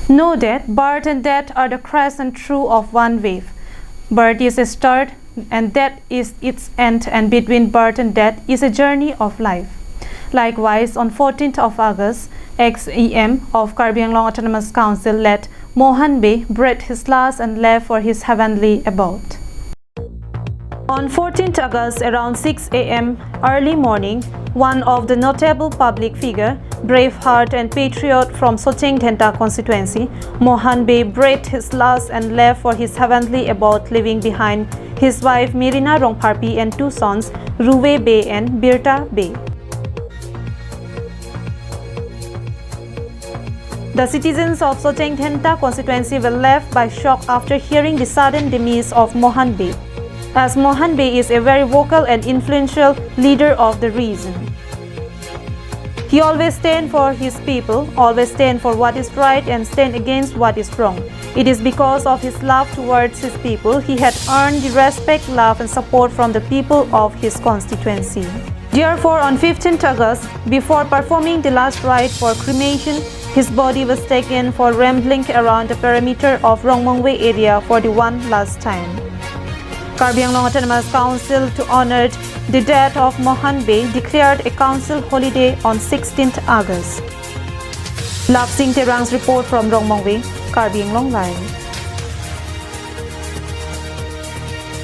Know that birth and death are the crest and true of one wave. Birth is a start and death is its end, and between birth and death is a journey of life. Likewise, on 14th of August, ex-EM of Karbi Anglong Autonomous Council let Mohan Bey breathe his last and left for his heavenly abode. On 14th August around 6 a.m. early morning, one of the notable public figure, brave heart and patriot from Socheng Thenta constituency, Mohan Bey breathed his last and left for his heavenly abode, leaving behind his wife Mirina Rongparpi and two sons, Ruwe Bey and Birta Bey. The citizens of Socheng Thenta constituency were left by shock after hearing the sudden demise of Mohan Bey, as Mohan Bey is a very vocal and influential leader of the region. He always stands for his people, always stands for what is right and stands against what is wrong. It is because of his love towards his people he had earned the respect, love and support from the people of his constituency. Therefore, on 15th August, before performing the last rite for cremation, his body was taken for rambling around the perimeter of Rongmongwe area for the one last time. Karbi Anglong Autonomous Council, to honor the death of Mohan Bey, declared a council holiday on 16th August. Lap Singh Terang's report from Rongmongwe, Karbi Anglong Live.